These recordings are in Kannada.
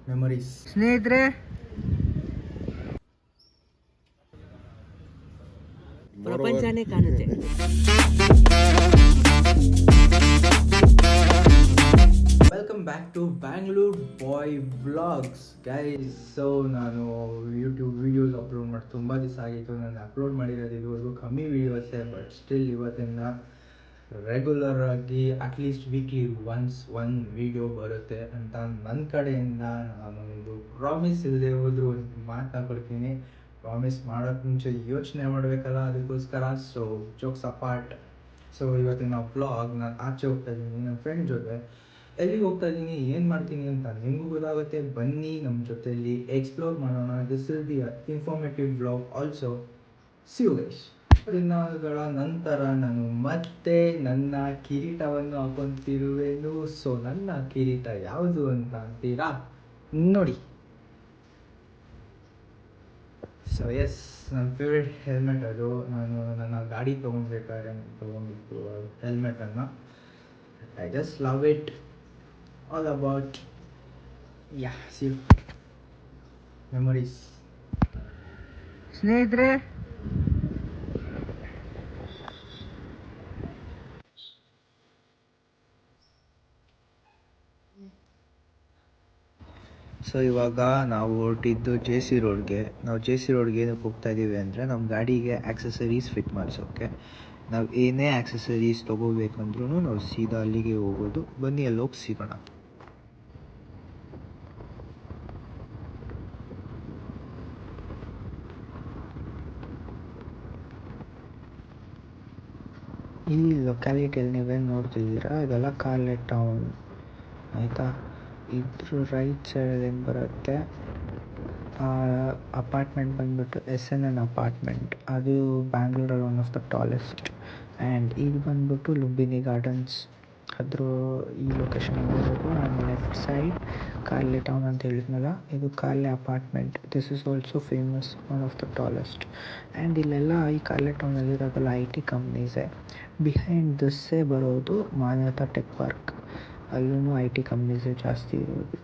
ಮೆಮೊರೀಸ್. ಸ್ನೇಹಿತರೆ, ಪ್ರಪಂಚನೇ ಕಾಣುತ್ತೆ. Welcome back to Bangalore boy vlogs guys. So ನಾನು ಯೂಟ್ಯೂಬ್ ವೀಡಿಯೋಸ್ ಅಪ್ಲೋಡ್ ಮಾಡಿ ತುಂಬ ದಿವಸ ಆಗಿತ್ತು. ನಾನು ಅಪ್ಲೋಡ್ ಮಾಡಿರೋದು ಇದುವರೆಗೂ ಕಮ್ಮಿ ವೀಡಿಯೋಸೇ, ಬಟ್ ಸ್ಟಿಲ್ ಇವತ್ತಿಂದ ರೆಗ್ಯುಲರ್ ಆಗಿ ಅಟ್ಲೀಸ್ಟ್ ವೀಕ್ಲಿ ಒನ್ ವೀಡಿಯೋ ಬರುತ್ತೆ ಅಂತ ನನ್ನ ಕಡೆಯಿಂದ ನಾನೊಂದು ಪ್ರಾಮಿಸ್ ಇಲ್ಲದೆ ಹೋದರೂ ಒಂದು ಮಾತನಾಡ್ಕೊಡ್ತೀನಿ. ಪ್ರಾಮಿಸ್ ಮಾಡೋಕ್ಕೆ ಮುಂಚೆ ಯೋಚನೆ ಮಾಡಬೇಕಲ್ಲ, ಅದಕ್ಕೋಸ್ಕರ. ಸೊ ಜೋಕ್ಸ್ ಅಪಾರ್ಟ್, ಸೊ ಇವತ್ತಿನ ವ್ಲಾಗ್ ನಾನು ಆಚೆ ಹೋಗ್ತಾ ಇದ್ದೀನಿ ನನ್ನ ಫ್ರೆಂಡ್ ಜೊತೆ. ಎಲ್ಲಿಗೆ ಹೋಗ್ತಾ ಇದ್ದೀನಿ, ಏನು ಮಾಡ್ತೀನಿ ಅಂತ ನಿಮಗೂ ಗೊತ್ತಾಗುತ್ತೆ. ಬನ್ನಿ ನಮ್ಮ ಜೊತೆಯಲ್ಲಿ ಎಕ್ಸ್ಪ್ಲೋರ್ ಮಾಡೋಣ. This will be a informative vlog also. See you guys. ದಿನಗಳ ನಂತರ ನಾನು ಮತ್ತೆ ನನ್ನ ಕಿರೀಟವನ್ನು ಹಾಕೊತಿರುವೆನು. ಸೊ ನನ್ನ ಕಿರೀಟ ಯಾವುದು ಅಂತ ಅಂತೀರಾ? ನೋಡಿ. ಸೊ ಎಸ್, ನನ್ನ ಫೇವ್ರೆಟ್ ಹೆಲ್ಮೆಟ್ ಅದು. ನಾನು ನನ್ನ ಗಾಡಿ ತೊಗೊಳ್ಬೇಕಾದ್ರೆ ತೊಗೊಂಡಿದ್ದು ಹೆಲ್ಮೆಟನ್ನು. I just love it all about see memories. ಸ್ನೇಹಿತರೆ, ಸೊ ಇವಾಗ ನಾವು ಹೊರಟಿದ್ದು ಜೆ ಸಿ ರೋಡ್ಗೆ. ನಾವು ಜೆ ಸಿ ರೋಡ್ಗೆ ಏನಕ್ಕೆ ಹೋಗ್ತಾ ಇದ್ದೀವಿ ಅಂದರೆ ನಮ್ಮ ಗಾಡಿಗೆ ಆಕ್ಸೆಸರೀಸ್ ಫಿಟ್ ಮಾಡಿಸೋಕ್ಕೆ. ನಾವು ಏನೇ ಆಕ್ಸೆಸರೀಸ್ ತೊಗೋಬೇಕಂದ್ರೂ ನಾವು ಸೀದಾ ಅಲ್ಲಿಗೆ ಹೋಗೋದು. ಬನ್ನಿ ಅಲ್ಲಿ ಹೋಗಿ ಸಿಗೋಣ. ಈ ಲೊಕ್ಯಾಲಿಟಿಯಲ್ಲಿ ನೀವೇನು ನೋಡ್ತಿದ್ದೀರಾ, ಇದೆಲ್ಲ ಕಾರ್ಲೆಟ್ ಟೌನ್ ಆಯಿತಾ. ಇದ್ರ ರೈಟ್ ಸೈಡಲ್ಲಿ ಏನು ಬರುತ್ತೆ, ಅಪಾರ್ಟ್ಮೆಂಟ್ ಬಂದುಬಿಟ್ಟು SNN ಅಪಾರ್ಟ್ಮೆಂಟ್. ಅದು ಬ್ಯಾಂಗ್ಳೂರಲ್ಲಿ one of the tallest. And ಇದು ಬಂದುಬಿಟ್ಟು ಲುಂಬಿನಿ ಗಾರ್ಡನ್ಸ್. ಅದ್ರ ಈ ಲೊಕೇಶನ್ ಇರೋದು. And left side Karle town ಅಂತ ಹೇಳಿದ್ನಲ್ಲ, ಇದು Karle apartment. This is also famous, one of the tallest. And ಇಲ್ಲೆಲ್ಲ ಈ ಕಾರ್ಲೆ ಟೌನಲ್ಲಿರೋದೆಲ್ಲ IT ಕಂಪ್ನೀಸೇ. ಬಿಹೈಂಡ್ ದಿಸ್ಸೇ ಬರೋದು ಮಾನ್ಯತಾ ಟೆಕ್ ಪಾರ್ಕ್. ಅಲ್ಲೂ IT ಕಂಪ್ನೀಸೇ ಜಾಸ್ತಿ ಇರೋದು.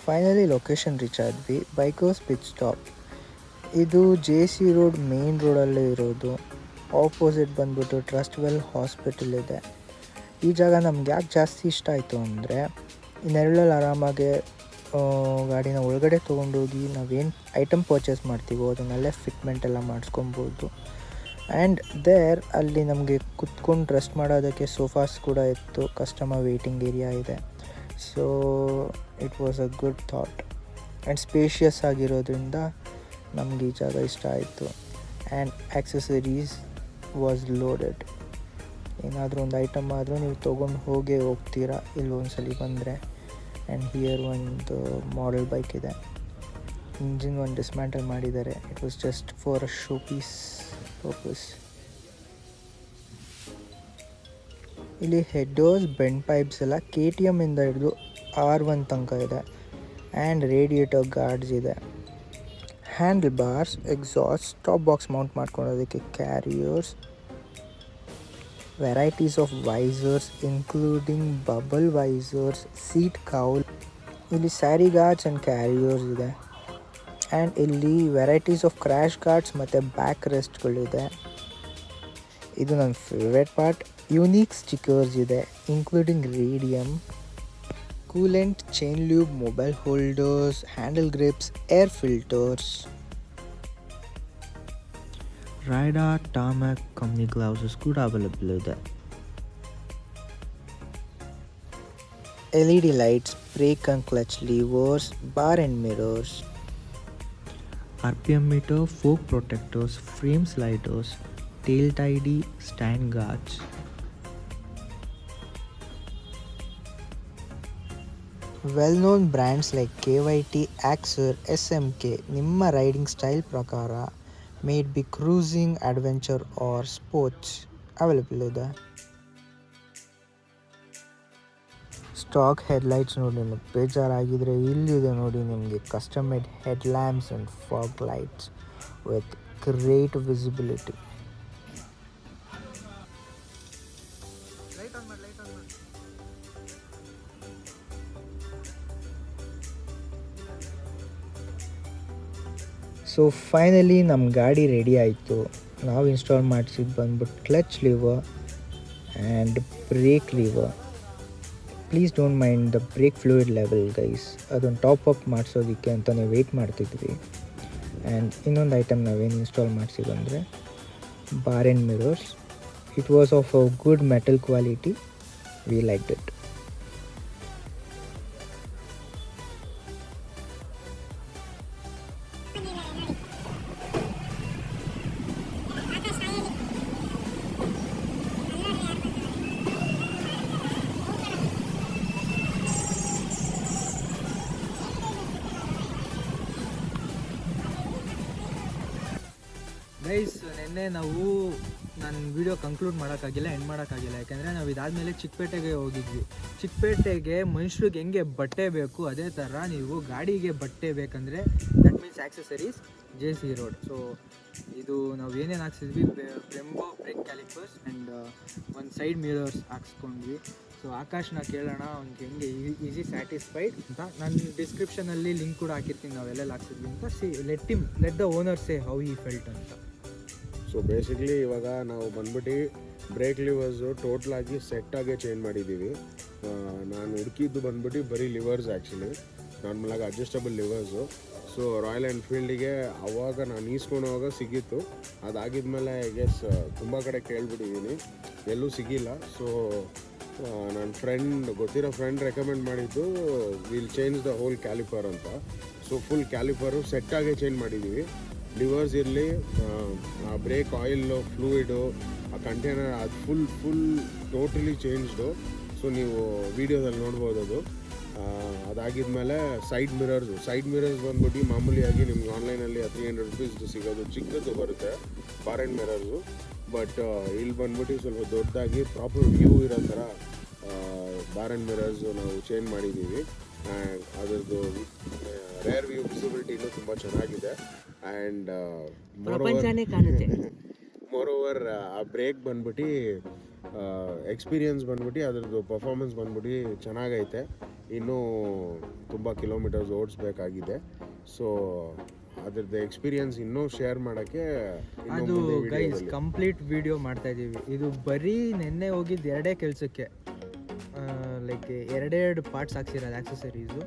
ಫೈನಲಿ ಲೊಕೇಶನ್ ರೀಚ್ ಆದ್ವಿ. Bikers pit stop. ಇದು JC ರೋಡ್ ಮೇನ್ ರೋಡಲ್ಲೇ ಇರೋದು. ಆಪೋಸಿಟ್ ಬಂದ್ಬಿಟ್ಟು ಟ್ರಸ್ಟ್ ವೆಲ್ ಹಾಸ್ಪಿಟಲ್ ಇದೆ. ಈ ಜಾಗ ನಮ್ಗೆ ಯಾಕೆ ಜಾಸ್ತಿ ಇಷ್ಟ ಆಯಿತು ಅಂದರೆ, ನೆರಳಲ್ಲಿ ಆರಾಮಾಗೆ ಗಾಡಿನ ಒಳಗಡೆ ತೊಗೊಂಡೋಗಿ ನಾವೇನು ಐಟಮ್ ಪರ್ಚೇಸ್ ಮಾಡ್ತೀವೋ ಅದನ್ನೆಲ್ಲೇ ಫಿಟ್ಮೆಂಟ್ ಎಲ್ಲ ಮಾಡಿಸ್ಕೊಬೋದು. ಆ್ಯಂಡ್ ಅಲ್ಲಿ ನಮಗೆ ಕುತ್ಕೊಂಡು ರೆಸ್ಟ್ ಮಾಡೋದಕ್ಕೆ ಸೋಫಾಸ್ ಕೂಡ ಇತ್ತು. ಕಸ್ಟಮರ್ ವೇಟಿಂಗ್ ಏರಿಯಾ ಇದೆ. So it was a good thought. And spacious ಆಗಿರೋದ್ರಿಂದ ನಮಗೆ ಈ ಜಾಗ ಇಷ್ಟ ಆಯಿತು. And accessories was loaded. ಏನಾದರೂ ಒಂದು ಐಟಮ್ ಆದರೂ ನೀವು ತೊಗೊಂಡು ಹೋಗ್ತೀರಾ ಇಲ್ಲಿ ಒಂದ್ಸಲಿ ಬಂದರೆ. ಆ್ಯಂಡ್ ಹಿಯರ್ ಒಂದು ಮಾಡೆಲ್ ಬೈಕ್ ಇದೆ. ಇಂಜಿನ್ ಒಂದು ಡಿಸ್ಮ್ಯಾಂಟಲ್ ಮಾಡಿದ್ದಾರೆ. It was just for a show piece purpose. ಇಲ್ಲಿ ಹೆಡ್ಡರ್ಸ್, ಬೆಂಡ್ ಪೈಪ್ಸ್ ಎಲ್ಲ KTM ಇಂದ ಹಿಡಿದು R1 ತನಕ ಇದೆ. ಆ್ಯಂಡ್ ರೇಡಿಯೇಟರ್ ಗಾರ್ಡ್ಸ್ ಇದೆ. Handle bars, exhaust, top box mount ಮಾಡ್ಕೊಳ್ಳೋದಕ್ಕೆ carriers, varieties of visors including bubble visors, seat cowl. ಇಲ್ಲಿ ಸ್ಯಾರಿ ಗಾರ್ಡ್ಸ್ ಆ್ಯಂಡ್ ಕ್ಯಾರಿಯರ್ಸ್ ಇದೆ. ಆ್ಯಂಡ್ ಇಲ್ಲಿ ವೆರೈಟೀಸ್ ಆಫ್ ಕ್ರ್ಯಾಶ್ ಗಾರ್ಡ್ಸ್ ಮತ್ತು ಬ್ಯಾಕ್ ರೆಸ್ಟ್ಗಳಿದೆ. ಇದು ನನ್ನ ಫೇವ್ರೆಟ್ ಪಾರ್ಟ್. ಯುನೀಕ್ ಸ್ಟಿಕರ್ಸ್ ಇದೆ, including radium, coolant, chain lube, mobile holders, handle grips, air filters. Rider, Tarmac company gloves ಕೂಡ ಅವೈಲೇಬಲ್ ಇದೆ. LED lights, brake and clutch levers, bar and mirrors, RPM meter, fork protectors, frame sliders, tail tidy, stand guards. Well known brands like KYT, Axer, SMK ನಿಮ್ಮ ರೈಡಿಂಗ್ ಸ್ಟೈಲ್ ಪ್ರಕಾರ made be cruising, adventure or sports available ಇದೆ. ಸ್ಟಾಕ್ ಹೆಡ್ಲೈಟ್ಸ್ ನೋಡಿ ನಿಮಗೆ ಬೇಜಾರಾಗಿದ್ದರೆ ಇಲ್ಲಿದೆ ನೋಡಿ ನಿಮಗೆ custom made head lamps and fog lights with great visibility. So finally ನಮ್ಮ ಗಾಡಿ ರೆಡಿ ಆಯಿತು. ನಾವು ಇನ್ಸ್ಟಾಲ್ ಮಾಡಿಸಿದ್ದು ಬಂದ್ಬಿಟ್ಟು clutch lever and brake lever. Please don't mind the brake fluid level guys, ಅದನ್ನು ಟಾಪ್ ಅಪ್ ಮಾಡಿಸೋದಕ್ಕೆ ಅಂತಲೇ ವೆಯ್ಟ್ ಮಾಡ್ತಿದ್ವಿ. ಆ್ಯಂಡ್ ಇನ್ನೊಂದು ಐಟಮ್ ನಾವೇನು ಇನ್ಸ್ಟಾಲ್ ಮಾಡಿಸಿದಂದರೆ bar and mirrors. It was of a good metal quality, we liked it. Guys, ನಿನ್ನೆ ನಾವು ನಾನು ವೀಡಿಯೋ ಕಂಕ್ಲೂಡ್ ಮಾಡೋಕ್ಕಾಗಿಲ್ಲ, ಎಂಡ್ ಮಾಡೋಕ್ಕಾಗಿಲ್ಲ. ಯಾಕೆಂದರೆ ನಾವು ಇದಾದಮೇಲೆ ಚಿಕ್ಕಪೇಟೆಗೆ ಹೋಗಿದ್ವಿ. ಚಿಕ್ಕಪೇಟೆಗೆ ಮನುಷ್ಯರಿಗೆ ಹೆಂಗೆ ಬಟ್ಟೆ ಬೇಕು ಅದೇ ಥರ ನೀವು ಗಾಡಿಗೆ ಬಟ್ಟೆ ಬೇಕಂದರೆ that means accessories JC road. So ಇದು ನಾವು ಏನೇನು ಹಾಕ್ಸಿದ್ವಿ, ಬ್ರೆಂಬೋ ಬ್ರೇಕ್ ಕ್ಯಾಲಿಪರ್ಸ್ ಆ್ಯಂಡ್ ಒಂದು ಸೈಡ್ ಮಿರರ್ಸ್ ಹಾಕ್ಸ್ಕೊಂಡ್ವಿ. ಸೊ ಆಕಾಶ್ನ ಕೇಳೋಣ ಅವ್ನಿಗೆ ಹೆಂಗೆ ಈಸಿ ಸ್ಯಾಟಿಸ್ಫೈಡ್ ಅಂತ. ನಾನು ಡಿಸ್ಕ್ರಿಪ್ಷನಲ್ಲಿ ಲಿಂಕ್ ಕೂಡ ಹಾಕಿರ್ತೀನಿ ನಾವೆಲ್ಲ ಹಾಕ್ಸಿದ್ವಿ ಅಂತ. Let the owner say how he felt ಅಂತ. ಸೊ ಬೇಸಿಕ್ಲಿ ಇವಾಗ ನಾವು ಬಂದ್ಬಿಟ್ಟು ಬ್ರೇಕ್ ಲಿವರ್ಸು ಟೋಟ್ಲಾಗಿ ಸೆಟ್ಟಾಗೆ ಚೇಂಜ್ ಮಾಡಿದ್ದೀವಿ. ನಾನು ಹುಡುಕಿದ್ದು ಬಂದ್ಬಿಟ್ಟು ಬರೀ ಲಿವರ್ಸ್, ಆ್ಯಕ್ಚುಲಿ ನಾರ್ಮಲಾಗಿ ಅಡ್ಜಸ್ಟಬಲ್ ಲಿವರ್ಸು. ಸೊ ರಾಯಲ್ ಎನ್ಫೀಲ್ಡಿಗೆ ಅವಾಗ ನಾನು ಈಸ್ಕೊಂಡೋವಾಗ ಸಿಗಿತ್ತು. ಅದಾಗಿದ್ಮೇಲೆ ಐ ಗೆಸ್ ತುಂಬ ಕಡೆ ಕೇಳ್ಬಿಟ್ಟಿದ್ದೀನಿ, ಎಲ್ಲೂ ಸಿಗಿಲ್ಲ. ಸೊ ನನ್ನ ಗೊತ್ತಿರೋ ಫ್ರೆಂಡ್ ರೆಕಮೆಂಡ್ ಮಾಡಿದ್ದು will change the whole caliper ಅಂತ. ಸೊ ಫುಲ್ ಕ್ಯಾಲಿಪರು ಸೆಟ್ಟಾಗೆ ಚೇಂಜ್ ಮಾಡಿದ್ದೀವಿ. ಲಿವರ್ಸ್ ಇರಲಿ, ಆ ಬ್ರೇಕ್ ಆಯಿಲ್ಲು, ಫ್ಲೂಯಿಡು, ಆ ಕಂಟೈನರ್, ಅದು ಫುಲ್ ಟೋಟಲಿ ಚೇಂಜ್ಡು. ಸೊ ನೀವು ವೀಡಿಯೋದಲ್ಲಿ ನೋಡ್ಬೋದು ಅದು. ಅದಾಗಿದ್ಮೇಲೆ ಸೈಡ್ ಮಿರರ್ಸ್ ಬಂದ್ಬಿಟ್ಟು ಮಾಮೂಲಿಯಾಗಿ ನಿಮ್ಗೆ ಆನ್ಲೈನಲ್ಲಿ 300 ರೂಪೀಸ್ದು ಸಿಗೋದು, ಚಿಕ್ಕದು ಬರುತ್ತೆ ಬಾರ್ ಆ್ಯಂಡ್ ಮಿರರ್ಸು. ಬಟ್ ಇಲ್ಲಿ ಬಂದ್ಬಿಟ್ಟು ಸ್ವಲ್ಪ ದೊಡ್ಡದಾಗಿ ಪ್ರಾಪರ್ ವ್ಯೂ ಇರೋ ಥರ ಬಾರ್ ಆ್ಯಂಡ್ ಮಿರರ್ಸು ನಾವು ಚೇಂಜ್ ಮಾಡಿದ್ದೀವಿ. ಅದರದ್ದು ರೇರ್ ವ್ಯೂ ವಿಸಿಬಿಲಿಟಿನೂ ತುಂಬ ಚೆನ್ನಾಗಿದೆ. ಆ್ಯಂಡ್ ಮೋರೋವರ್ ಆ ಬ್ರೇಕ್ ಬಂದ್ಬಿಟ್ಟು ಎಕ್ಸ್ಪೀರಿಯನ್ಸ್ ಬಂದ್ಬಿಟ್ಟು ಅದರದ್ದು ಪರ್ಫಾರ್ಮೆನ್ಸ್ ಬಂದ್ಬಿಟ್ಟು ಚೆನ್ನಾಗೈತೆ. ಇನ್ನೂ ತುಂಬ ಕಿಲೋಮೀಟರ್ಸ್ ಓಡಿಸ್ಬೇಕಾಗಿದೆ. ಸೊ ಅದ್ರದ್ದು ಎಕ್ಸ್ಪೀರಿಯನ್ಸ್ ಇನ್ನೂ ಶೇರ್ ಮಾಡೋಕ್ಕೆ ಅದು ಗೈಸ್ ಕಂಪ್ಲೀಟ್ ವಿಡಿಯೋ ಮಾಡ್ತಾಯಿದ್ದೀವಿ. ಇದು ಬರೀ ನೆನ್ನೆ ಹೋಗಿದ್ದು 2 ಕೆಲಸಕ್ಕೆ, ಲೈಕ್ 2 ಪಾರ್ಟ್ಸ್ ಹಾಕ್ಸಿರೋದು ಆಕ್ಸೆಸರೀಸು.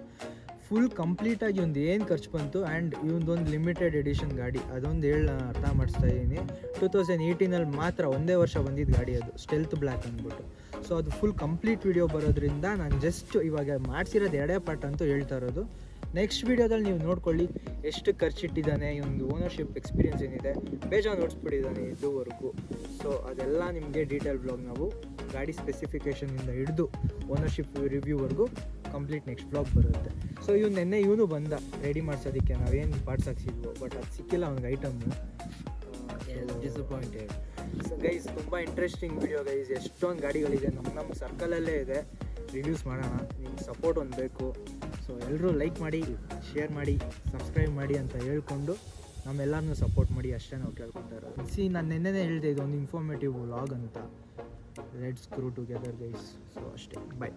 ಫುಲ್ ಕಂಪ್ಲೀಟಾಗಿ ಒಂದು ಏನು ಖರ್ಚು ಬಂತು. ಆ್ಯಂಡ್ ಇವೊಂದೊಂದು ಲಿಮಿಟೆಡ್ ಎಡಿಷನ್ ಗಾಡಿ, ಅದೊಂದು ಅರ್ಥ ಮಾಡಿಸ್ತಾ ಇದ್ದೀನಿ. 2018 ಮಾತ್ರ ಒಂದೇ ವರ್ಷ ಬಂದಿದ್ದು ಗಾಡಿ, ಅದು ಸ್ಟೆಲ್ತ್ ಬ್ಲ್ಯಾಕ್ ಅಂದ್ಬಿಟ್ಟು. ಸೊ ಅದು ಫುಲ್ ಕಂಪ್ಲೀಟ್ ವಿಡಿಯೋ ಬರೋದ್ರಿಂದ ನಾನು ಜಸ್ಟ್ ಇವಾಗ ಮಾಡಿಸಿರೋದು 2 ಪಾರ್ಟ್ ಅಂತೂ ಹೇಳ್ತಾ ಇರೋದು. ನೆಕ್ಸ್ಟ್ ವೀಡಿಯೋದಲ್ಲಿ ನೀವು ನೋಡ್ಕೊಳ್ಳಿ ಎಷ್ಟು ಖರ್ಚಿಟ್ಟಿದ್ದಾನೆ, ಒಂದು ಓನರ್ಶಿಪ್ ಎಕ್ಸ್ಪೀರಿಯನ್ಸ್ ಏನಿದೆ, ಬೇಜಾನ್ ಓಡಿಸ್ಬಿಟ್ಟಿದ್ದಾನೆ ಇದುವರೆಗೂ. ಸೊ ಅದೆಲ್ಲ ನಿಮಗೆ ಡೀಟೇಲ್ ಬ್ಲಾಗ್ ನಾವು ಗಾಡಿ ಸ್ಪೆಸಿಫಿಕೇಷನಿಂದ ಹಿಡಿದು ಓನರ್ಶಿಪ್ ರಿವ್ಯೂವರೆಗೂ ಕಂಪ್ಲೀಟ್ ನೆಕ್ಸ್ಟ್ ಬ್ಲಾಗ್ ಬರುತ್ತೆ. ಸೊ ಇವನು ಬಂದ ರೆಡಿ ಮಾಡಿಸೋದಕ್ಕೆ ನಾವೇನು ಪಾರ್ಟ್ಸ್ ಹಾಕ್ಸಿದ್ವು, ಬಟ್ ಅದು ಸಿಕ್ಕಿಲ್ಲ ಅವ್ನಿಗೆ ಐಟಮ್ಮು. ಡಿಸಪಾಯಿಂಟೆಡ್. ಸೊ ಗೈಸ್ ತುಂಬ ಇಂಟ್ರೆಸ್ಟಿಂಗ್ ವಿಡಿಯೋ ಗೈಸ್. ಎಷ್ಟೊಂದು ಗಾಡಿಗಳಿದೆ ನಮ್ಮ ಸರ್ಕಲಲ್ಲೇ ಇದೆ, ರಿವ್ಯೂಸ್ ಮಾಡೋಣ. ನಿಮ್ಗೆ ಸಪೋರ್ಟ್ ಒಂದು ಬೇಕು. ಸೊ ಎಲ್ಲರೂ ಲೈಕ್ ಮಾಡಿ, ಶೇರ್ ಮಾಡಿ, ಸಬ್ಸ್ಕ್ರೈಬ್ ಮಾಡಿ ಅಂತ ಹೇಳ್ಕೊಂಡು ನಮ್ಮೆಲ್ಲರನ್ನೂ ಸಪೋರ್ಟ್ ಮಾಡಿ ಅಷ್ಟೇ ನಾವು ಕೇಳ್ಕೊತಾ ಇರೋದು. ನಾನು ನೆನ್ನೆನೇ ಹೇಳಿದೆ ಇದೊಂದು ಇನ್ಫಾರ್ಮೇಟಿವ್ ವ್ಲಾಗ್ ಅಂತ. Let's grow together guys. So ಅಷ್ಟೇ, ಬಾಯ್.